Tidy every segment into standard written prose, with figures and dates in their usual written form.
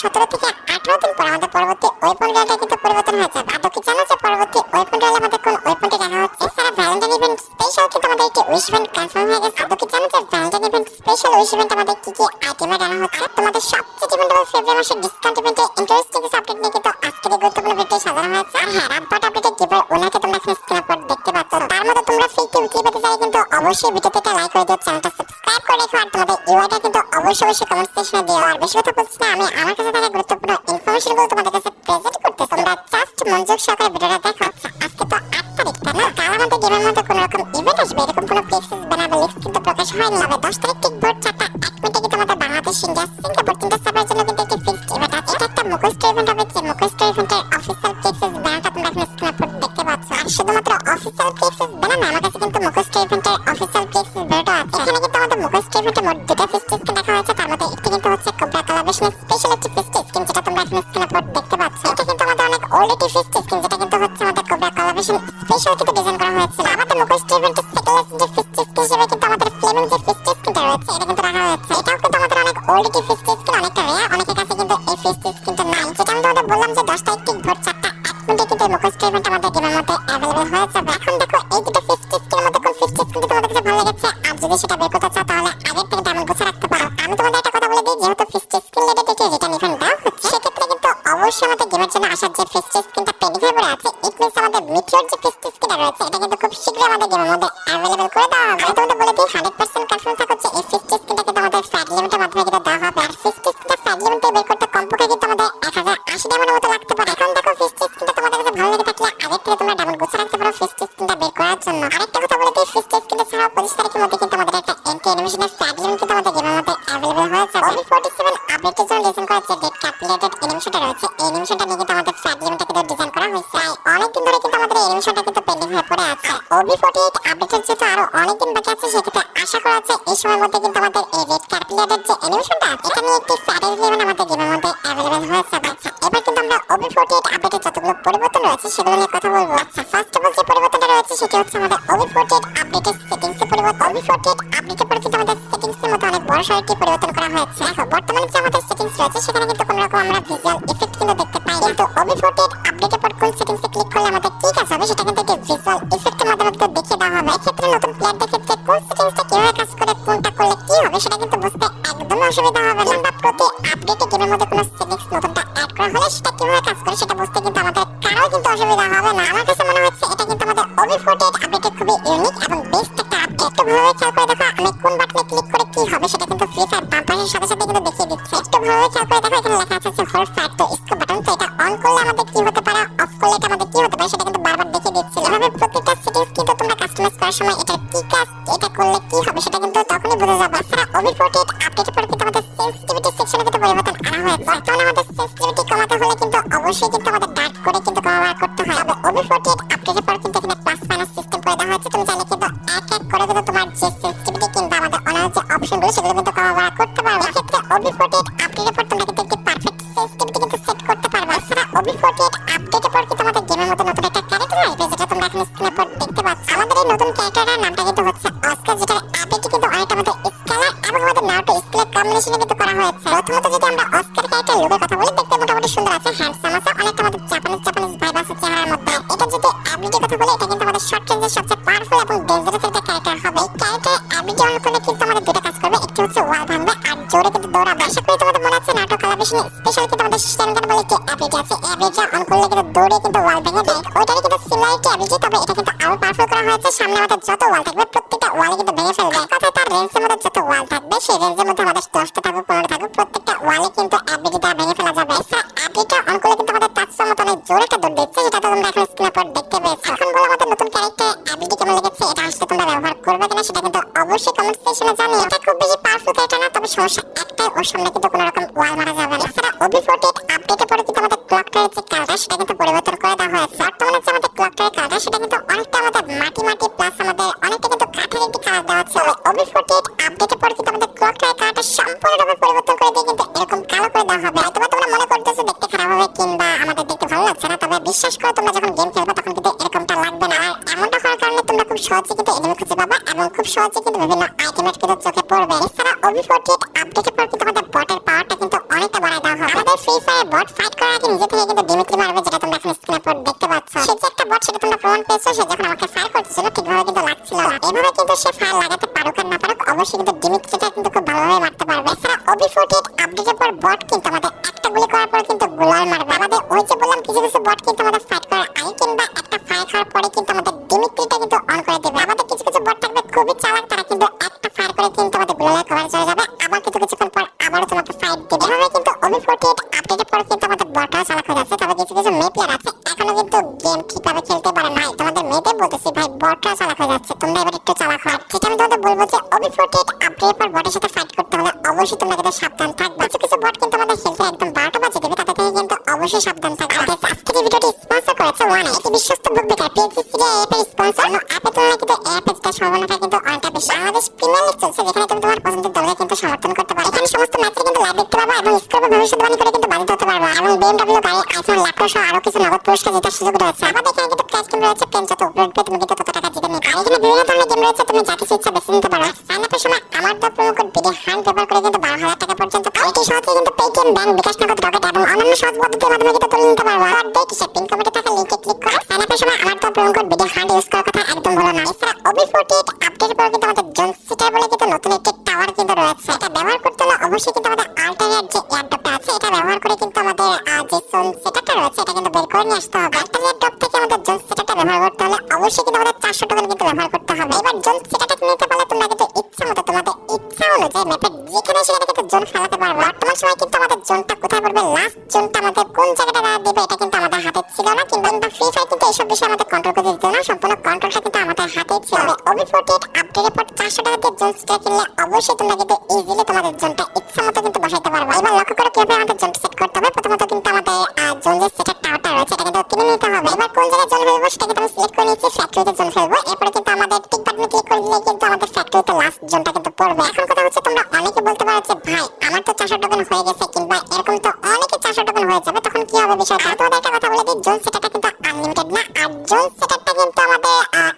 17 থেকে 18 দিন পর আমাদের পরবর্তী ওয়েপন রয়্যালটা কিন্তু পরিবর্তন হয়েছে। আদৌ কি জানো যে পরবর্তী ওয়েপন রয়্যাল আমাদের কোন ওয়েপনটি রাখা হচ্ছে? এছাড়া ভ্যালেন্টাইন ইভেন্ট স্পেশাল কিন্তু আমাদের একটি উইশ ইভেন্ট কনফার্ম হয়ে গেছে। আদৌ কি জানো যে Valentine event special wish event আমাদের কি কি আইটেমে রাখা হচ্ছে? তোমাদের সবচেয়ে ডিমান্ডেবল ফেব্রুয়ারি মাসের ডিসকাউন্ট ইভেন্টে ইন্টারেস্টিং কিছু আপডেট নিয়ে কিন্তু আজকের এই গুরুত্বপূর্ণ ভিডিও সাজানো হয়েছে। আর হ্যাঁ, রাতভর আপডেটে গিভার ওনাকে তোমরা এখানে স্ক্রিনের উপর দেখতে পাচ্ছ। তার মধ্যে তোমরা ফ্রি কি পেতে চাই কিন্তু অবশ্যই ভিডিওতে একটা লাইক করে দিও, চ্যানেলটা সাবস্ক্রাইব করে রেখো, আর তোমাদের ইউআইটা কিন্তু অবশ্যই কমেন্ট সেকশনে দিও। আর বেশি কথা বলছি না, আমি আমার কাছে থাকা গুরুত্বপূর্ণ ইনফরমেশনগুলো তোমাদের কাছে প্রেজেন্ট করতেছি। তোমরা জাস্ট মনোযোগ সহকারে ভিডিওটা দেখো। আজকে তো 8 তারিখ, তাই না? কাল আমাদের গেমের মধ্যে কোনো রকম ইভেন্ট আসবে এরকম কোনো ফিক্সেস বানাবে লিস্ট কিন্তু প্রকাশ হয়নি। তবে 10 তারিখ ঠিক ভোর 4:01 কিন্তু আমাদের বাংলাদেশ, ইন্ডিয়া, সিঙ্গাপুর তিনটা সার্ভারের জন্য কিন্তু একটি ফিক্সড ইভেন্ট আছে। এটা একটা মুখস্থ ইভেন্ট হবে, যে মুখস্থ ইভেন্টের অফিসিয়াল ফিক্সেস ব্যানারটা তোমরা এখানে স্ক্রিনের উপর দেখতে পাচ্ছ। আর শুধুমাত্র অফিসিয়াল ফিক্সেস ব্যানার না, আমার কাছে কিন্তু মুখস্থ ইভেন্টের অফিসিয়াল ফিক্সেস ব্যানারটা আছে। এখানে কিন্তু আমাদের মুখস্থ ইভেন্টে মোট দুটো ফিক্সেসকে দেখা হয়েছে। তার মধ্যে একটি কিন্তু হচ্ছে কোবরা কোলাবরেশনের স্পেশাল একটি ফিক্সেস স্কিন, যেটা তোমরা এখানে স্ক্রিনের উপর দেখতে পাচ্ছ। এটা কিন্তু আমাদের অনেক ওল্ড একটি ফিক্সেস স্কিন, যেটা কিন্তু হচ্ছে আমাদের কোবরা কোলাবরেশন স্পেশাল কিন্তু ডিজাইন করা হয়েছিল। আমাদের মুখস্থ ইভেন্টের সেকেন্ড যে ফিক্সেস স্কিন হিসেবে কিন্তু আমাদের ফ্লেমিং যে ফিক্সেস স্কিনটা রয়েছে এটা কিন্তু রাখা হয়েছে। এটাও কিন্তু আমাদের অনেক ওল্ড একটি ফিক্সেস স্কিন, অনেকটা রেয়ার, অনেকের কাছে কিন্তু এই ফিক্সেস স্কিনটা নাই। যেটা আমি তোমাদের বললাম যে 10 তারিখ ঠিক ভোর 4:01 কিন্তু এই মুখস্থ ইভেন্ট আমাদের গেমের মধ্যে অ্যাভেলেবল হয়ে যাবে। এখন দেখো এই দুটো ফিক্সেস স্কিনের মধ্যে কোন ফিক্সেস স্কিনটা তোমাদের কাছে ভালো লেগেছে, আর যদি সেটা বের করতে চাও তাহলে আগের থেকে ডায়মন্ড গুছা রাখতে পারো। আমি তোমাদের একটা কথা বলে দিই, যেহেতু ফিক্সেস স্কিন রিলেটেড একটি রিটার্ন ইভেন্ট দেওয়া হচ্ছে, সেক্ষেত্রে কিন্তু অবশ্যই আমাদের গেমের জন্য আসার যে ফিক্সেস স্কিনটা পেন্ডিং হয়ে পড়ে আছে, ইট মিনস আমাদের মিটিওর যে ফিক্সেস স্কিনটা রয়েছে এটা কিন্তু খুব শীঘ্রই আমাদের গেমের মধ্যে অ্যাভেলেবল করে দেওয়া হবে। আমি তোমাদের বলে দিই 100% কনফার্ম থাকো যে এই ফিক্সেস স্কিনটা কিন্তু আমাদের ফ্যাট লিমিটের মাধ্যমে কিন্তু দেওয়া হবে। আর ফিক্সেস স্কিনটা ফ্যাট লিমিটে বের করতে কমপক্ষে কিন্তু আমাদের 1080 ডায়মন্ডের মতো লাগতে পারে। এখন দেখো ফিক্সেস স্কিনটা তোমাদের কাছে ভালো লেগে থাকলে আগের থেকে তোমরা ডায়মন্ড গুছা রাখতে পারো ফিক্সেস স্কিনটা বের করার জন্য। আরেকটা কথা বলে দিই, ফিক্সেস স্কিনটা ছাড়াও 25 তারিখের মধ্যে কিন্তু আমাদের একটা এন্টি অ্যানিমেশনের ফ্যাট লিমিট কিন্তু আমাদের গেমের মধ্যে অ্যাভেলেবল হয়ে যাবে। OB47 আপডেটের জন্য ডিজাইন করা যে ডেড ক্যাপ রিলেটেড অ্যানিমেশনটা রয়েছে, এই অ্যানিমেশনটা নিয়ে কিন্তু আমাদের ফ্যাট লিমিটটা কিন্তু ডিজাইন করা হয়েছে। অনেক দিন ধরে কিন্তু আমাদের এই অ্যানিমেশনটা কিন্তু পেন্ডিং হয়ে পড়ে আছে। OB48 আপডেটের যেহেতু আরো অনেক দিন বাকি আছে, সেক্ষেত্রে আশা করা যায় এই সময়ের মধ্যে কিন্তু আমাদের এই রেড ক্যাপ রিলেটেড যে অ্যানিমেশনটা আছে এটা নিয়ে একটি ফ্যাট লিমিট আমাদের গেমের মধ্যে অ্যাভেলেবল হয়ে যাবে। আচ্ছা, এবার কিন্তু আমরা OB48 আপডেটের যতগুলো পরিবর্তন রয়েছে সেগুলো নিয়ে কথা বলবো। আচ্ছা, ফার্স্ট অফ অল যে পরিবর্তনটা রয়েছে সেটি হচ্ছে আমাদের OB48 আপডেটের সেটিংস এর পরিবর্তন। OB48 আপডেটের পর কিন্তু আমাদের সেটিংস এর মধ্যে অনেক বড় সড় একটি পরিবর্তন করা হয়েছে। দেখো, বর্তমানে যে আমাদের সেটিংস রয়েছে সেখানে কিন্তু কোনো রকম আমরা ভিজুয়াল ইফেক্ট কিন্তু দেখতে পাই, কিন্তু OB48 আপডেটের পর কোন সেটিংস এ ক্লিক করলে আমাদের কি কাজ হবে সেটা কিন্তু একটি ভিজুয়াল ইফেক্টের মাধ্যমে কিন্তু দেখিয়ে দেওয়া হবে। এক্ষেত্রে নতুন প্লেয়ারদের ক্ষেত্রে কোন সেটিংসটা কিভাবে কাজ করে, কোনটা করলে কি হবে সেটা কিন্তু বুঝতে একদমই অসুবিধা হবে না। আমরা প্রতি আপডেটে গেমের মধ্যে কোনো সেটিংস নতুনটা অ্যাড করা হলে সেটা কিভাবে কাজ করে সেটা বুঝতে কিন্তু আমাদের কারোর কিন্তু অসুবিধা হবে না। আমার কাছে মনে হচ্ছে এটা কিন্তু আমাদের OB48 আপডেটে খুবই ইউনিক এবং বেস্ট একটা আপডেট। একটু ভালোভাবে খেয়াল করে দেখো আমি কোন বাটনে ক্লিক করে কি হবে সেটা কিন্তু ফ্রি ফায়ার বাম পাশের সাথে সাথে কিন্তু দেখিয়ে দিচ্ছে। একটু ভালোভাবে খেয়াল করে দেখো, এখানে লেখা আছে যে hold fire to scope button. তো এটা অন করলে আমাদের কি হতে পারে, অফ করলে এটা আমাদের কি হতে পারে সেটা কিন্তু বারবার দেখিয়ে দিচ্ছে। এভাবে প্রত্যেকটা সেটিংস কিন্তু তোমরা কাস্টমাইজ করার সময় এটা কি কাজ, এটা করলে কি হবে সেটা কিন্তু তখনই বুঝে যাবে। এছাড়া OB48 আপডেটের পর কিন্তু আমাদের সেনসিটিভিটি সেকশনে কিন্তু পরিবর্তন আনা হয়েছে। বর্তমানে আমাদের সেনসিটিভিটি কমাতে হলে কিন্তু অবশ্যই কিন্তু আমাদের ডার্ক করে কিন্তু ব্যবহার করতে হয়। তবে OB48 আপডেটের পর কিন্তু এখানে প্লাস মাইনাস সিস্টেম করে দেওয়া হয়েছে। তুমি চাইলে কিন্তু এক এক করে কিন্তু তোমার যে সেনসিটিভিটি কিংবা আমাদের অন্যান্য যে অপশনগুলো সেগুলো কিন্তু ব্যবহার করতে পারবে। এক্ষেত্রে OB48 আপডেটের পর তোমরা কিন্তু একটি পারফেক্ট সেনসিটিভিটি কিন্তু সেট করতে পারবে। এছাড়া OB48 আপডেটের পর কিন্তু আমাদের গেমের মধ্যে নতুন একটা ক্যারেক্টার আসবে, যেটা তোমরা এখন স্ক্রিনের উপর দেখতে পাচ্ছ। আমাদের এই নতুন ক্যারেক্টারের নামটা কিন্তু হচ্ছে অস্কার, যেটার অ্যাবিলিটি কিন্তু অনেকটা আমাদের স্কেলার এবং আমাদের নারুটো স্কেলের কম্বিনেশনে কিন্তু করা হয়েছে। প্রথমত যদি আমরা অস্কার ক্যারেক্টার লুকের কথা বলি, দেখতে মোটামুটি সুন্দর আছে, হ্যান্ডসাম আছে, অনেকটা আমাদের জাপানিজ ভাইব আছে চেহারার মধ্যে। এটা যদি অ্যাবিলিটির কথা বলি, এটা কিন্তু আমাদের শর্ট রেঞ্জের সবচেয়ে পাওয়ারফুল এবং ডেঞ্জারাস একটা ক্যারেক্টার হবে। এই ক্যারেক্টারের অ্যাবিলিটি অন করলে কিন্তু আমাদের দুটো কাজ করবে, একটি হচ্ছে ওয়াল ভাঙবে আর জোরে কিন্তু দৌড়াবে। আশা করি তোমাদের মনে আছে নারুটো কোলাবরেশনে স্পেশাল কিন্তু আমাদের স্ট্যান্ডার্ড বলে একটি অ্যাবিলিটি আছে, এই অ্যাবিলিটি অন করলে কিন্তু দৌড়ে কিন্তু ওয়াল ভেঙে দেয়। ওইটারই কিন্তু সিমিলারিটি অ্যাবিলিটি, তবে এটা কিন্তু আরো পাওয়ারফুল করা হয়েছে। সামনে আমাদের যত ওয়াল থাকবে প্রত্যেকটা ওয়ালে কিন্তু ভেঙে ফেলবে। কথা, তার রেঞ্জের মধ্যে যত ওয়াল থাকবে সেই রেঞ্জের মধ্যে আমাদের 10টা থাকুক 15টা থাকুক, প্রত্যেকটা ওয়ালে কিন্তু অ্যাবিলিটিটা ভেঙে ফেলা যাবে। এছাড়া অ্যাবিলিটি অন করলে কিন্তু আমাদের তার মতো অনেক জোরে একটা দৌড় দিচ্ছে, যেটা তোমরা এখন স্ক্রিনের উপর দেখতে পেয়েছো। এখন বলো আমাদের নতুন ক্যারেক্টার অ্যাবিলিটি কেমন লেগেছে, এটা আসলে তোমরা ব্যবহার করবে কিনা সেটা কিন্তু অবশ্যই কমেন্ট সেকশনে জানিও। এটা খুব বেশি পাওয়ারফুল ক্যারেক্টার না, তবে সমস্যা একটাই, ওর সামনে কিন্তু কোনো রকম ওয়াল মারা যাবে না। এছাড়া OB48 আপডেটের পরে কিন্তু আমাদের ক্লকটারের যে কালার সেটা কিন্তু পরিবর্তন করে দেওয়া হয়েছে। বর্তমানে যে আমাদের ক্লকটারের কালার সেটা কিন্তু অনেকটা আমাদের মাটি মাটি প্লাস আমাদের অনেকটা কিন্তু কাঠের একটি কালার দেওয়া ছিল। OB48 আপডেটের পরে কিন্তু আমাদের ক্লকটারের কালারটা সম্পূর্ণভাবে পরিবর্তন করে দিয়ে কিন্তু এরকম কালো করে দেওয়া হবে। হয়তো তোমরা মনে করতেছো দেখতে খারাপ হবে কিংবা আমাদের দেখতে ভালো লাগছে না, তবে বিশ্বাস করো তোমরা যখন গেম খেলবে তখন কিন্তু এরকমটা লাগবে না। আর এমনটা হওয়ার কারণে তোমরা খুব সহজে কিন্তু এনিমি খুঁজে পাবা এবং খুব সহজে কিন্তু বিভিন্ন আইটেমের কিন্তু চোখে পড়বে। এছাড়া OB48 আপডেটের পর কিন্তু আমাদের বটের পাওয়ারটা কিন্তু অনেকটা বাড়ায় দেওয়া হবে। আমাদের ফ্রি ফায়ার বট ফাইট করার আগে নিজে থেকে কিন্তু ডিমিট্রি মারবে, যেটা তোমরা এখন স্ক্রিনের উপর দেখতে পাচ্ছ। সে যে একটা বট সেটা তোমরা প্রমাণ পেয়েছো। সে যখন আমাকে ফায়ার করছিল ঠিকভাবে কিন্তু লাগছিল না। এভাবে কিন্তু সে ফায়ার লাগাতে পারুক আর না পারুক, অবশ্যই কিন্তু ডিমিট্রিটা কিন্তু খুব ভালোভাবে মারতে পারবে। এছাড়া OB48 আপডেটের পর বট কিন্তু আমাদের একটা গুলি করার পর কিন্তু গোলাল মারবে। আমাদের ওই যে বললাম কিছু কিছু বট কিন্তু আমাদের ফাইট করার আগে কিংবা একটা ফায়ার খাওয়ার পরে কিন্তু আমাদের ডিমিট্রিটা কিন্তু অন করে দেবে। আমাদের কিছু কিছু বট থাকবে খুবই চালাক, তারা কিন্তু একটা ফায়ার করে কিন্তু আমাদের গোলালের কভারে চলে যাবে, আবার কিন্তু কিছুক্ষণ পর আবারও তোমাকে ফাইট দেবে। এভাবে কিন্তু OB48 আপডেটের পর কিন্তু আমাদের বটরা চালাক হয়ে যাচ্ছে। তবে কিছু কিছু মে প্লেয়ার আছে এখনো কিন্তু গেম ঠিকভাবে খেলতে পারে না। তোমাদের মেয়েদের বলতেছি ভাই, বটরা চালাক হয়ে যাচ্ছে, তোমরা এবার একটু চালাক হও। যেটা আমি তোমাদের বলবো যে OB48 আপডেটের পর বটের সাথে ফাইট করতে হলে অবশ্যই তোমরা কিন্তু সাবধান থাকবে। কিছু কিছু বট কিন্তু আমাদের হেলথে একদম 12টা বাজে দেবে, তাদের থেকে কিন্তু অবশ্যই সাবধান থাকবে। আজকের এই ভিডিওটি স্পন্সর করেছে ওয়ান। এটি বিশ্বস্ত বুক বেকার PXC অ্যাপের স্পন্সর। অ্যাপের তুলনায় কিন্তু অ্যাপের সম্ভাবনাটা কিন্তু অনেকটা বেশি। বাংলাদেশ প্রিমিয়ার লিগ চলছে, যেখানে তুমি তোমার পছন্দের দলকে কিন্তু সমর্থন করতে পারো। এখানে সমস্ত ম্যাচে কিন্তু লাইভ দেখতে পারবা এবং স্কোরে ভবিষ্যৎবাণী করে কিন্তু বাধিত হতে পারবা। এবং BMW গাড়ি, আইফোন, ল্যাপটপ সহ আরো কিছু নগদ পুরস্কার জেতার সুযোগ রয়েছে। আমাদের এখানে কিন্তু ক্যাশ গেম রয়েছে, পেন যত উপরে উঠবে তুমি কিন্তু তত টাকা জিতে নিতে। আর এখানে বিভিন্ন ধরনের গেম রয়েছে, তুমি যা কিছু ইচ্ছা বেছে নিতে পারো। সাইন আপের সময় আমার দা প্রোমো কোড BD100 ব্যবহার করে কিন্তু 12,000 টাকা পর্যন্ত এটি সহজে কিন্তু পেটিএম, ব্যাংক, বিকাশ নগদ, রকেট এবং অন্যান্য সহজ পদ্ধতির মাধ্যমে কিন্তু তুলে নিতে পারবা। আর দেখি সে পিন কমেন্টে থাকা লিংকে ক্লিক করে সাইন আপের সময় আমার দা প্রোমো কোড BD100 ইউজ করার কথা একদম ভুলো না। এছাড়া OB48 আপডেটের পর কিন্তু আমাদের জোন সিটার বলে কিন্তু নতুন একটি টাওয়ার কিন্তু রয়েছে। এটা ব্যবহার করতে হলে অবশ্যই কিন্তু আমাদের আল্টারের যে এয়ারড্রপটা আছে এটা ব্যবহার করে কিন্তু আমাদের যে জোন সিটারটা রয়েছে এটা কিন্তু বের করে নিয়ে আসতে হবে। আল্টারের ড্রপ থেকে আমাদের জোন সিটারটা ব্যবহার করতে হলে অবশ্যই কিন্তু আমাদের 400 টোকেন কিন্তু ব্যবহার করতে হবে। এবার জোন সিটারটা নিতে পারলে তোমরা কিন্তু ইচ্ছা মতো তোমাদের ইচ্ছা অনুযায়ী ম্যাপের যেখানে সেখানে কিন্তু জোন ফেলাতে পারবে। বর্তমান সময় কিন্তু আমাদের জোনটা কোথায় পড়বে, লাস্ট জোনটা আমাদের কোন জায়গাটা দেবে এটা কিন্তু আমাদের হাতে ছিল না, কিংবা ফ্রি ফায়ার কিন্তু এইসব বিষয়ে আমাদের কন্ট্রোল করতে দিত না। সম্পূর্ণ কন্ট্রোলটা কিন্তু আমাদের হাতেই ছিল। OB48 আপডেটের পর 400 টাকা দিয়ে জোন সিটার কিনলে অবশ্যই তোমরা কিন্তু ইজিলি তোমাদের জোনটা ইচ্ছা মতো কিন্তু বসাইতে পারবে। এবার লক্ষ্য করে কিভাবে আমাদের জোনটা সেট করতে হবে। প্রথমত কিন্তু আমাদের জোন যে সেটার টাওয়ারটা রয়েছে এটা কিন্তু কিনে নিতে হবে। এবার কোন জায়গায় জোন ফেলবো সেটা কিন্তু আমি সিলেক্ট করে নিয়েছি, ফ্যাক্টরিতে জোন ফেলবো। এরপরে কিন্তু আমাদের টিক বাটনে ক্লিক করে দিলে কিন্তু আমাদের ফ্যাক্টরিতে লাস্ট জোনটা কিন্তু পড়বে। এখন কথা হচ্ছে তোমরা অনেকে বলতে পারো যে ভাই আমার তো 400 টোকেন হয়ে গেছে, কিংবা এরকম তো অনেকে 400 টোকেন হয়ে যাবে, তখন কি হবে বিষয়টা। তোমাদের একটা কথা বলে দিই, জোন সেটারটা কিন্তু আনলিমিটেড না। আর জোন সেটারটা কিন্তু আমাদের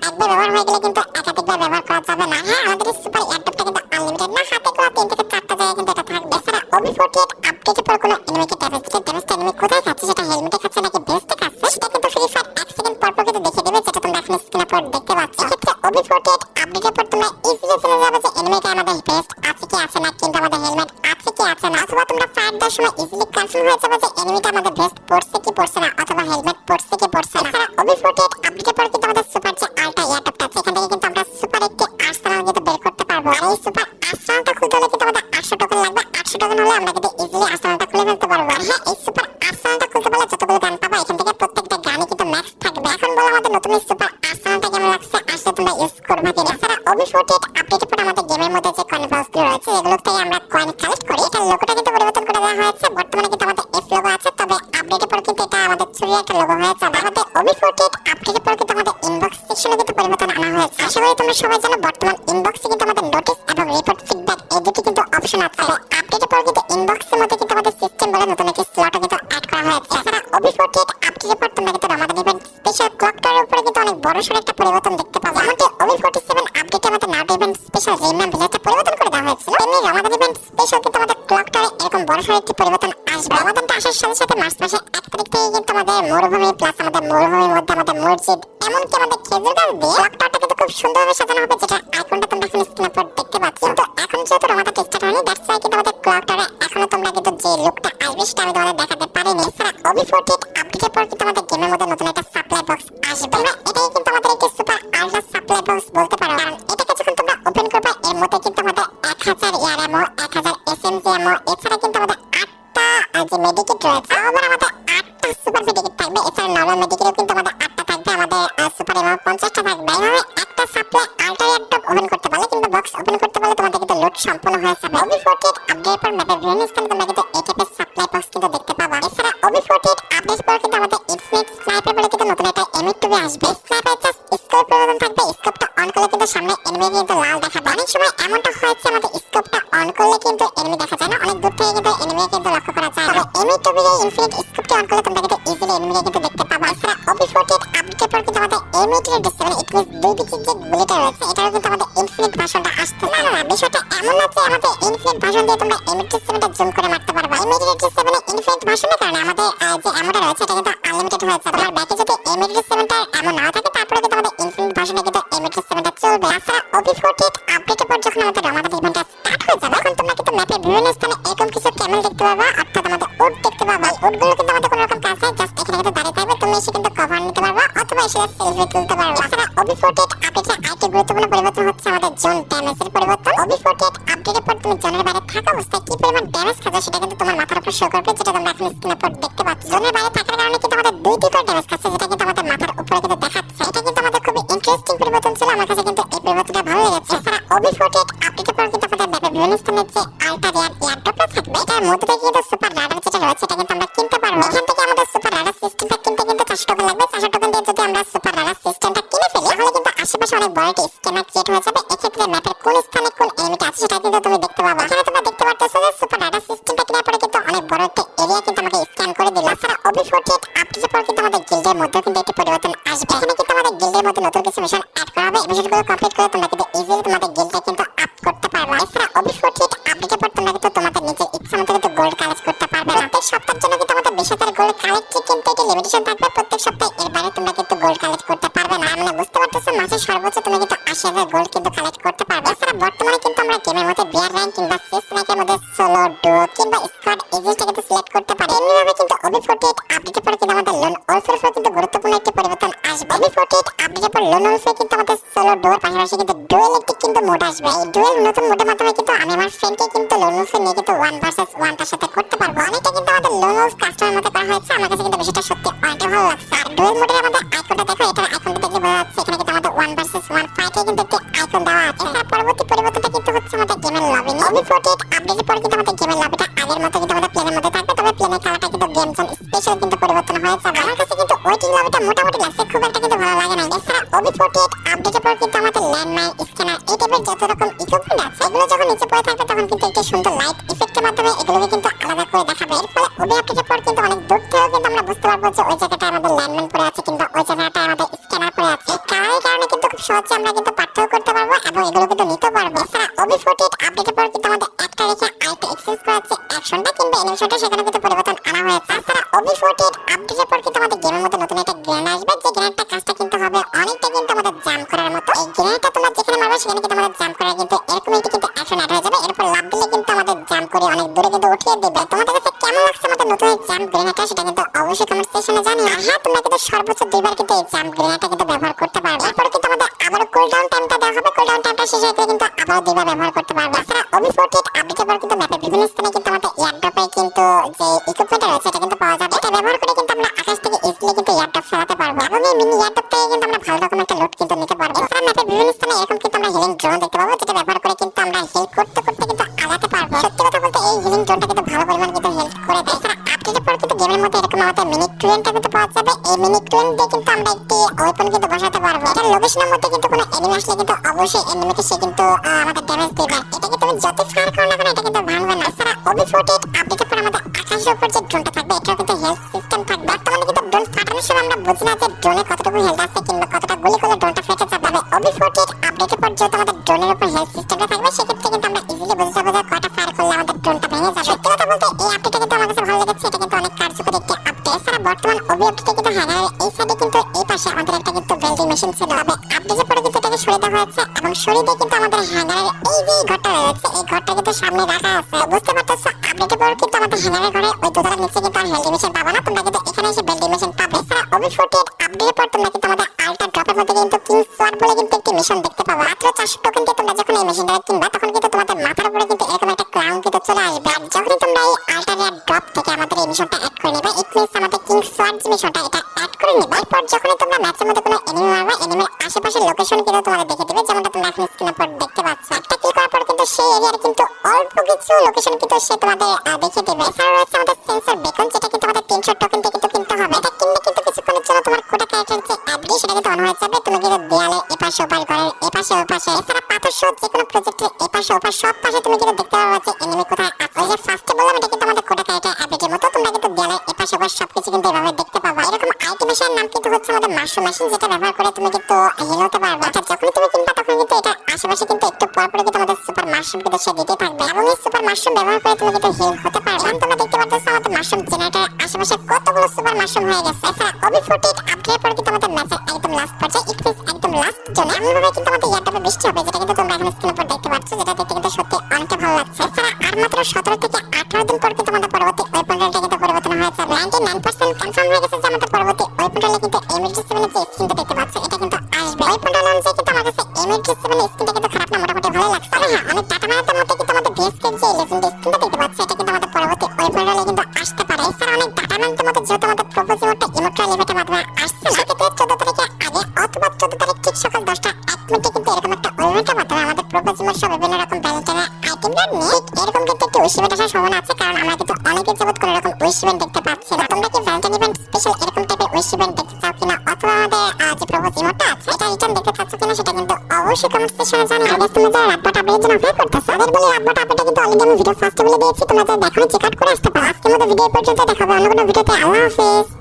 একবার ব্যবহার হয়ে গেলে কিন্তু একাধিকবার ব্যবহার করা যাবে না। হ্যাঁ, আমাদের সুপার এয়ারড্রপটা কিন্তু আনলিমিটেড না, হাতে গোনা 3 থেকে 4টা জায়গায় কিন্তু এটা থাকবে। এছাড়া OB48 আপডেটের পর কোনো এনিমিকে ড্যামেজটা এনিমি কোথায় খাচ্ছে, সেটা হেলমেটে খাচ্ছে নাকি ভেস্টে খাচ্ছে, সেটা কিন্তু ফ্রি ফায়ার 1 সেকেন্ড পর পর কিন্তু দেখে দেবে, যেটা তোমরা এখন স্ক্রিনের উপর দেখতে পাচ্ছ। এক্ষেত্রে OB48 আপডেটের পর তোমরা ইজিলি জেনে যাবে যে এনিমিটা আমাদের ভেস্ট আছে কি আছে না, কিন্তু আমাদের হেলমেট আছে কি আছে না। অথবা তোমরা ফায়ার দেওয়ার সময় ইজিলি কনফার্ম হয়ে যাবে যে এনিমিটা আমাদের ভেস্ট পড়ছে কি পড়ছে না, অথবা হেলমেট পড়ছে কি পড়ছে না। এছাড়া OB48 আপডেটের পর কিন্তু আমাদের সুপার যে আল্টা এয়ারড্রপটা আছে, এখান থেকে কিন্তু আমরা সুপার একটি আর্সেনাল কিন্তু বের করতে পারবো। আর এই সুপার আর্সেনালটা খুলতে হলে কিন্তু আমাদের 800 টোকেন লাগবে। 800 টোকেন হলে আমরা কিন্তু ইজিলি আর্সেনালটা খুলে ফেলতে পারবো। আর হ্যাঁ, এই সুপার আর্সেনালটা খুলতে পারলে যতগুলো গান পাবা এখান থেকে প্রত্যেকটা গানই কিন্তু ম্যাক্স থাকবে। এখন বলো আমাদের নতুন এই সুপার আর্সেনালটা কেমন লাগছে, আসলে তোমরা ইউজ করবে কিনা। এছাড়া OB48 আপডেটের পর আমাদের গেমের মধ্যে যে কয়েন বাউন্সগুলো রয়েছে এগুলো থেকে আমরা কয়েন কালেক্ট করি। এটা লোগোটা কিন্তু পরিবর্তন করে দেওয়া হয়েছে। বর্তমানে কিন্তু আমাদের এফ লোগো আছে, তবে আপডেটের পর কিন্তু এটা আমাদের ছুরি একটা লোগো হয়ে যাবে। আমাদের OB48 আপডেটের পর কিন্তু আমাদের ইনবক্স সেকশনে কিন্তু পরিবর্তন আনা হয়েছে। আশা করি তোমরা সবাই জানো বর্তমান ইনবক্সে কিন্তু আমাদের নোটিস এবং রিপোর্ট ফিডব্যাক এই দুটি কিন্তু অপশন আছে। আপডেটের পর কিন্তু ইনবক্সের মধ্যে কিন্তু আমাদের সিস্টেম বলে নতুন একটি স্লটও কিন্তু অ্যাড করা হয়েছে। এছাড়া OB48 আপডেটের পর তোমরা কিন্তু আমাদের ইভেন্ট স্পেশাল ক্লক টাওয়ারের উপরে কিন্তু অনেক বড় সড় একটা পরিবর্তন দেখতে পাবো। যেমনটি OB47 আপডেটে আমাদের নাউট ইভেন্ট স্পেশাল রিম্যাম ভিলেজটা পরিবর্তন করে দেওয়া হয়েছিল, তেমনি রমাদান ইভেন্ট স্পেশাল কিন্তু আমাদের ক্লক টাওয়ারে এরকম বড় সড় একটি পরিবর্তন আসবে। রমাদানটা আসার সাথে সাথে মার্চ মাসের 1 তারিখ থেকে কিন্তু আমাদের মরুভূমি প্লাস আমাদের মরুভূমির মধ্যে আমাদের মসজিদ, এমনকি আমাদের খেজুর গাছ দিয়ে ক্লক টাওয়ারটা কিন্তু খুব সুন্দরভাবে সাজানো হবে, যেটা আইকনটা তোমরা এখন স্ক্রিনের উপর দেখতে পাচ্ছ। কিন্তু এখন যেহেতু রমাদান স্টার্ট হয়নি, দ্যাটস ওয়াই কিন্তু আমাদের ক্লক টাওয়ারে এখনো তোমরা কিন্তু যে লুকটা আসবে সেটা আমি তোমাদের দেখাতে পারিনি। এছাড়া OB48 আপডেটের পর কিন্তু আমাদের গেমের মধ্যে নতুন একটা সাপ্লাই বক্স আসবে। এটাই কিন্তু আমাদের একটি সুপার আল্ট্রা সাপ্লাই বক্স বলতে পারো, কারণ এটাকে যখন তোমরা ওপেন করবে এর মধ্যে কিন্তু আমাদের 1000 ইয়ার এমো, 1000 এসএমজি এমো, এছাড়া কিন্তু আমাদের 8টা যে মেডিকেট রয়েছে, আবার আমাদের 8টা সুপার মেডিকেট থাকবে। এছাড়া নরমাল মেডিকেটও কিন্তু আমাদের 8টা থাকবে, আমাদের সুপার এমো 50টা থাকবে। এইভাবে একটা সাপ্লাই আল্ট্রা এয়ারড্রপ ওপেন করতে পারলে কিন্তু বক্স ওপেন করতে পারলে তোমাদের কিন্তু লুট সম্পূর্ণ হয়ে যাবে। OB48 আপডেটের পর ম্যাপের বিভিন্ন স্থানে তোমরা কিন্তু এই টাইপের সাপ্লাই বক্স কিন্তু দেখতে পাবা। এছাড়া OB48 আপডেট পর কিন্তু আমাদের ইনফিনিট স্নাইপার বলে কিন্তু নতুন একটা M2 আসবে। স্নাইপার জাস্ট স্কোপ পরিবর্তন থাকবে, স্কোপটা অন করলে কিন্তু সামনে এনিমি কিন্তু লাল দেখাবে। অনেক সময় এমনটা হয়েছে আমাদের স্কোপটা অন করলে কিন্তু এনিমি দেখা যায় না, অনেক দূর থেকে কিন্তু এনিমি কিন্তু লক্ষ্য করা যায়। তবে M2 এর ইনফিনিট স্কোপ অ্যাপটি অন করলে তোমরা কিন্তু ইজিলি এনিমিকে কিন্তু দেখতে পাবা। এছাড়া OB48 আপডেটের পর কিন্তু আমাদের M1887 ইট মিন্স দুই পিচের যে গুলিটা রয়েছে এটারও কিন্তু আমাদের ইনফিনিট ভার্সনটা আসছে। না বিষয়টা এমন না যে আমাদের ইনফিনিট ভার্সন দিয়ে তোমরা M87টা জুম করে মারতে পারবা। M1887 এর ইনফিনিট ভার্সনের কারণে আমাদের যে অ্যামোটা রয়েছে এটা কিন্তু আনলিমিটেড হয়ে যাবে। আর ব্যাকে যদি M1887টা এমন না থাকে তারপরে কিন্তু আমাদের ইনফিনিট ভার্সনে কিন্তু M1887টা চলবে। এছাড়া OB48 আপডেটের পর যখন আমাদের রমাদান ইভেন্টটা স্টার্ট হয়ে যাবে তখন তোমরা কিন্তু ম্যাপের বিভিন্ন স্থানে এরকম কিছু ক্যামেল দেখতে পাবা, অর্থাৎ আমাদের উট দেখতে পাবা। উটগুলো কিন্তু আমাদের কোনো রকম কাজ নাই, জাস্ট এখানে কিন্তু দাঁড়িয়ে থাকবে, তুমি এসে কিন্তু কভার নিতে পারবা অথবা এসে সেলফি তুলতে পারবা। এছাড়া OB48 আপডেটে আরেকটি গুরুত্বপূর্ণ পরিবর্তন হচ্ছে আমাদের জোন ড্যামেজের পরিবর্তন। OB48 আপডেটের পর তুমি জোনের বাইরে থাকা অবস্থায় কি পরিমাণ ড্যামেজ খাচ্ছ সেটা কিন্তু তোমার মাথার উপর শো করবে, যেটা তোমরা এখন স্ক্রিনের উপর দেখতে পাচ্ছ। জোনের বাইরে থাকার কারণে কিন্তু আমাদের 2 করে ড্যামেজ খাচ্ছে, যেটা কিন্তু আমাদের মাথার উপরে কিন্তু দেখাচ্ছে। এটা কিন্তু আমাদের খুবই ইন্টারেস্টিং পরিবর্তন ছিল, আমার কাছে কিন্তু এই পরিবর্তনটা ভালো লেগেছে। এছাড়া OB48 আপডেটের পর কিন্তু আমাদের ম্যাপের বিভিন্ন স্থানে যে আলট্রা রেয়ার এয়ারড্রপটা থাকবে এটার মধ্যে থেকে কিন্তু সুপার রাডার যেটা রয়েছে এটা কিন্তু আমরা কিনতে পারবো। এখান থেকে আমাদের সুপার রাডার সিস্টেমটা কিনতে কিন্তু 400 টোকেন লাগবে। 400 টোকেন দিয়ে যদি আমরা সুপার রাডার সিস্টেমটা কিনে ফেলি তাহলে কিন্তু আশেপাশে অনেক বড় একটি স্ক্যানার ক্রিয়েট হয়ে যাবে। এক্ষেত্রে ম্যাপের কোন স্থানে কোন এনিমিটা আছে সেটা কিন্তু তুমি দেখতে পাবা। এখানে তোমরা দেখতে পাচ্ছ যে সুপার রাডার সিস্টেমটা কেনার পরে কিন্তু অনেক বড় একটা এরিয়া কিন্তু আমাকে স্ক্যান করে দিল। এছাড়া OB48 আপডেটের পর কিন্তু আমাদের গিল্ডের মধ্যে কিন্তু একটি পরিবর্তন আসবে। এখানে কিন্তু আমাদের গিল্ডের মধ্যে নতুন কিছু মিশন অ্যাড করা হবে। এই মিশনগুলো কমপ্লিট করে তোমরা কিন্তু ইজিলি তোমাদের গিল্ডটা কিন্তু আপ করতে পারবে। এছাড়া OB48 আপডেটের পর তোমরা কিন্তু তোমাদের নিজের ইচ্ছা মতো কিন্তু গোল্ড কালেক্ট করতে পারবে। প্রত্যেক সপ্তাহের জন্য কিন্তু আমাদের 20,000 গোল্ড কালেক্ট কিন্তু একটি লিমিটেশন থাকবে প্রত্যেক সপ্তাহে, এর বাইরে তোমরা কিন্তু গোল্ড কালেক্ট করতে পারবে না। মানে বুঝতে পারতেছো, মাসে সর্বোচ্চ তুমি কিন্তু 80,000 গোল্ড কিন্তু কালেক্ট করতে পারবে। এছাড়া বর্তমানে কিন্তু আমরা গেমের মধ্যে বিয়ার র্যাঙ্ক কিংবা সিস র্যাঙ্কের মধ্যে সোলো, ডুও কিংবা স্কোয়াড এই জিনিসটা কিন্তু সিলেক্ট করতে পারি। এমনিভাবে কিন্তু OB48 আপডেটের পর কিন্তু আমাদের লোন ওলফের উপর কিন্তু গুরুত্বপূর্ণ একটি পরিবর্তন আসবে। OB48 আপডেটের পর লোন ওলফে কিন্তু আমাদের সোলো, ডুওর পাশাপাশি কিন্তু ডুয়েলিটি কিন্তু মোড আসবে। এই ডুয়েল নতুন মোডের মাধ্যমে কিন্তু আমি আমার ফ্রেন্ডকে কিন্তু লোন ওলফে নিয়ে কিন্তু 1 ভার্সেস 1 তার সাথে করতে পারবো। অনেকটা কিন্তু আমাদের লোন ওলফ কাস্টমের মতো করা হয়েছে, আমার কাছে কিন্তু বিষয়টা সত্যি অনেকটা ভালো লাগছে। আর ডুয়েল মোডের আমাদের আইকনটা দেখো, এটার আইকনটা দেখে বোঝা যাচ্ছে এখানে কিন্তু আমাদের 1 ভার্সেস 1 ফাইটে কিন্তু একটি আইকন দেওয়া আছে। এছাড়া পরবর্তী পরিবর্তনটা কিন্তু হচ্ছে আমাদের গেমের লবি নিয়ে। OB48 আপডেটের পর কিন্তু আমাদের গেমের লবিটা আগের মতো কিন্তু আমাদের প্লেনের মধ্যে থাকবে, তবে প্লেনের কালারটা কিন্তু গেম জোন স্পেশাল কিন্তু পরিবর্তন হয়ে যাবে। আমার কাছে কিন্তু ওয়েটিং লবিটা মোটামুটি লাগছে, খুব একটা কিন্তু ভালো লাগে না। এছাড়া OB48 আপডেটের পর কিন্তু আমাদের ল্যান্ডমাইন, স্ক্যানার এই টাইপের যত রকম ইকুইপমেন্ট আছে এগুলো যখন নিচে পড়ে থাকবে তখন কিন্তু একটি সুন্দর লাইট ইফেক্টের মাধ্যমে এগুলোকে কিন্তু আলাদা করে দেখাবে। এর ফলে OB আপডেটের পর কিন্তু অনেক দূর থেকেও কিন্তু আমরা বুঝতে পারবো যে ওই জায়গাটা আমাদের ল্যান্ডমাইন পড়ে আছে কিংবা ওই জায়গাটা আমাদের স্ক্যানার পড়ে আছে। এই কালারের কারণে কিন্তু খুব সহজে আমরা কিন্তু পার্থক্য করতে পারবো এবং এগুলো কিন্তু নিতে পারবো। এছাড়া OB48 আপডেটের পর কিন্তু আমাদের একটা রেখে আরেকটা এক্সচেঞ্জ করা হচ্ছে অ্যাকশনটা কিংবা অ্যানিমেশনটা, সেখানে কিন্তু পরিবর্তন আনা হয়েছে। এছাড়া OB48 আপডেটের পর কিন্তু আমাদের গেমের মধ্যে নতুন একটা গ্রেনেড আসবে, যে গ্রেনেডটা কাজটা কিন্তু হবে অনেকটা কিন্তু আমাদের জাম্প করার মতো। এই গ্রেনেডটা তোমরা যেখানে মারবে সেখানে কিন্তু আমাদের জাম্প করার কিন্তু এরকম একটি কিন্তু অ্যাকশন অ্যাড হয়ে যাবে। এরপর লাভ দিলে কিন্তু আমাদের জাম্প করে অনেক দূরে কিন্তু উঠিয়ে দেবে। তোমাদের কাছে কেমন লাগছে আমাদের নতুন এই জাম্প গ্রেনেডটা সেটা কিন্তু অবশ্যই কমেন্ট সেকশনে জানিও। আর হ্যাঁ, তোমরা কিন্তু সর্বোচ্চ 2বার কিন্তু এই জাম্প গ্রেনেডটা কিন্তু ব্যবহার করতে পারবে। এরপর কিন্তু আমাদের আবারও কুলডাউন টাইমটা দেওয়া হবে, কুলডাউন টাইমটা শেষ হয়ে গেলে কিন্তু আবারও 2বার ব্যবহার করতে পারবে। এছাড়া OB48 আপডেটের পর কিন্তু ম্যাপের বিভিন্ন স্থানে কিন্তু আমাদের এয়ারড্রপে কিন্তু যে ইকুইপমেন্ট রয়েছে এটা কিন্তু পাওয়া যাবে। এটা ব্যবহার করে কিন্তু আমরা আকাশ থেকে ইজিলি কিন্তু এয়ারড্রপ ফেলাতে পারবো এবং এই মিনি এয়ারড্রপ থেকে কিন্তু আমরা ভালো রকম একটা লুট কিন্তু নিতে পারবো। এছাড়া ম্যাপের বিভিন্ন স্থানে এরকম কিন্তু আমরা হিলিং ড্রোন দেখতে পাবো, যেটা ব্যবহার করে কিন্তু আমরা হিল করতে করতে কিন্তু আগাতে পারবো। সত্যি কথা বলতে এই হিলিং ড্রোনটা কিন্তু ভালো পরিমাণ কিন্তু হেল্প করে দেয়। এছাড়া আপডেটের পর কিন্তু গেমের মধ্যে এরকম আমাদের মিনি ট্রেনটা কিন্তু পাওয়া যাবে। এই মিনি ট্রেন দিয়ে কিন্তু আমরা একটি ওয়েপন কিন্তু বসাতে পারবো। এটার লোকেশনের মধ্যে কিন্তু কোনো এনিমি আসলে কিন্তু অবশ্যই এনিমিকে সে কিন্তু আমাদের ড্যামেজ দেবে। এটাকে তুমি যত ফায়ার করো না কেন এটা কিন্তু ভাঙবে না। এছাড়া OB48 আপডেটের পর আমাদের আকাশের উপর যে ড্রোনটা থাকবে এটাও কিন্তু হেলথ সিস্টেম থাকবে। বর্তমানে কিন্তু ড্রোন ফাটানোর সময় আমরা বুঝি না যে ড্রোনে কতটুকু হেলথ আছে কিংবা কতটা গুলি করলে ড্রোনটা ফেটে যাবে। OB48 আপডেটের পর যেহেতু আমাদের ড্রোনের উপর হেলথ সিস্টেমটা থাকবে সেক্ষেত্রে কিন্তু আমরা ইজিলি বুঝে যাবো যে কয়টা ফায়ার করলে আমাদের ড্রোনটা ভেঙে যাবে। সত্যি কথা বলতে এই আপডেটটা কিন্তু আমার কাছে ভালো লেগেছে, এটা কিন্তু অনেক কার্যকরী একটি আপডেট। এছাড়া বর্তমান OB আপডেটে কিন্তু হ্যাঙ্গারের এই সাইডে কিন্তু এই পাশে আমাদের একটা কিন্তু ভেল্ডিং মেশিন ছিল, তবে আপডেটের পরে কিন্তু এটাকে সরিয়ে দেওয়া হয়েছে এবং সরিয়ে দিয়ে কিন্তু আমাদের হ্যাঙ্গারের এই যে ঘরটা রয়েছে এই ঘরটা কিন্তু সামনে রাখা আছে। বুঝতে পারতেছো, আপডেটের পর কিন্তু আমাদের হ্যাঙ্গারের ঘরে ওই দোতলার নিচে কিন্তু আর ভেল্ডিং মেশিন পাবো না, তোমরা কিন্তু এখানে এসে ভেল্ডিং মেশিন পাবে। এছাড়া OB48 আপডেটের পর তোমরা কিন্তু আমাদের আলট্রা ড্রপের মধ্যে কিন্তু কিং সোয়ার্ড বলে কিন্তু একটি মিশন দেখতে পাবো। মাত্র 400 টোকেন দিয়ে তোমরা যখন এই মেশিনটা কিনবা তখন কিন্তু তোমাদের মাথার উপরে কিন্তু এরকম একটা ক্রাউন কিন্তু চলে আসবে। আর যখনই তোমরা এই আলট্রা রেয়ার ড্রপ থেকে আমাদের এই মিশনটা অ্যাড করে নেবে, ইট মিন্স আমাদের কিং সোয়ার্ড যে মিশনটা এটা অ্যাড করে নেবে। এরপর যখনই তোমরা ম্যাচের মধ্যে কোনো এনিমি মারবে এনিমির আশেপাশের লোকেশন কিন্তু তোমাদের দেখে দেবে, যেমনটা তোমরা এখন স্ক্রিনের উপর দেখতে পাচ্ছ। একটা ক্লিক করার পর কিন্তু সেই এরিয়ার কিন্তু অল্প কিছু লোকেশন কিন্তু সে তোমাদের দেখিয়ে দেবে। এছাড়া রয়েছে আমাদের সেন্সর বেকন, যেটা কিন্তু আমাদের 300 টোকেন দিয়ে কিন্তু কিনতে হবে। এটা কিনলে কিন্তু কিছুক্ষণের জন্য তোমার কোটা ক্যারেক্টার যে অ্যাপটি সেটা কিন্তু অন হয়ে যাবে। তুমি কিন্তু দেয়ালের এপাশে ওপাশ ঘরের এপাশে ওপাশে এছাড়া পাথর সহ যে কোনো প্রজেক্টের এই পাশে ওপাশ সব পাশে তুমি কিন্তু দেখতে পারবে যে এনিমি কোথায় আছে। ওই যে ফার্স্টে বললাম এটা কিন্তু আমাদের কোডা ক্যারেক্টার অ্যাবিলিটির মতো, তোমরা কিন্তু দেয়ালের এই পাশে ওপাশ সবকিছু কিন্তু এভাবে দেখতে পাবা। এরকম আইটেমের নাম কিন্তু হচ্ছে আমাদের মাশরুম মেশিন, যেটা ব্যবহার করে তুমি কিন্তু হিল হতে পারবে। অর্থাৎ যখনই তুমি কিনবা তখন কিন্তু এটা আশেপাশে কিন্তু একটু পর পরে কিন্তু আমাদের সুপার মাশরুম কিন্তু সে দিতে থাকবে এবং এই সুপার মাশরুম ব্যবহার করে তুমি কিন্তু হিল হতে পারবে। এখন তোমরা দেখতে পাচ্ছ আমাদের মাশরুম জেনারেটর আশেপাশে কতগুলো সুপার মাশরুম হয়ে গেছে। এছাড়া OB48 আপগ্রেড পরে কিন্তু আমাদের ম্যাচের একদম লাস্ট পর্যায়ে ইকফিস একদম লাস্ট জোনে এমনভাবে কিন্তু আমাদের ইয়ারটাপে বৃষ্টি হবে, যেটা কিন্তু তোমরা এখন স্ক্রিনের উপর দেখতে পাচ্ছ, যেটা দেখতে কিন্তু সত্যি অনেকটা ভালো লাগছে। এছাড়া আর মাত্র 17 থেকে 18 দিন পর কিন্তু আমাদের পরবর্তী ওয়েপন রেলটা কিন্তু পরিবর্তন হয়ে যাবে। 99% কনফার্ম হয়ে গেছে যে আমাদের পরবর্তী ওয়েপন রেলে কিন্তু M87 এর যে স্কিনটা দেখতে পাচ্ছ এটা কিন্তু আসবে। ওয়েপন রেল অনুযায়ী কিন্তু আমার কাছে M87 এর স্কিনটা কিন্তু খারাপ না, মোটামুটি ভালো লাগছে। তবে হ্যাঁ, অনেক ডাটা মারাতে মধ্যে কিন্তু আমাদের BSK এর যে লেজেন্ড স্কিনটা দেখতে পাচ্ছ এটা কিন্তু আমাদের পরবর্তী ওয়েপন রেলে কিন্তু আসতে পারে। এছাড়া অনেক ডাটা মারাতে মধ্যে যেহেতু আমাদের প্রপোজ ইমোটটা ইমোট্রাল ইভেন্টের মাধ্যমে আসছে, সেক্ষেত্রে 14 তারিখের আগে অথবা 14 তারিখ ঠিক সকাল 10টা 1 মিনিটে কিন্তু এরকম একটা ইভেন্টের মাধ্যমে আমাদের প্রপোজ ইমোট সহ বিভিন্ন রকম ভ্যালেন্টাইন আইটেমটা নিয়ে এরকম কিন্তু একটি উইশ ইভেন্ট আসার সম্ভাবনা আছে, কারণ আমরা কিন্তু অনেকের যাবত কোনো রকম উইশ ইভেন্ট দেখতে পাচ্ছি না। তোমরা কি ভ্যালেন্টাইন ইভেন্ট স্পেশাল এরকম টাইপের উইশ ইভেন্ট দেখতে চাও কিনা, অথবা আমাদের যে প্রপোজ ইমোটটা আছে এটা রিটার্ন দেখতে চাচ্ছ কিনা, সেটা কিন্তু অবশ্যই কমেন্ট সেকশনে জানিও। আর তোমরা যারা রাতবাট আপডেটের জন্য অপেক্ষা করতেছো, তাদের বলে রাতবাট আপডেটটা কিন্তু অলরেডি আমি ভিডিও ফার্স্টে বলে দিয়েছি, তোমরা যারা দেখো চেক আউট করে আসতে পারো। আজকের মতো ভিডিও পর্যন্ত, দেখা হবে অন্য কোনো ভিডিওতে। আল্লাহ হাফেজ।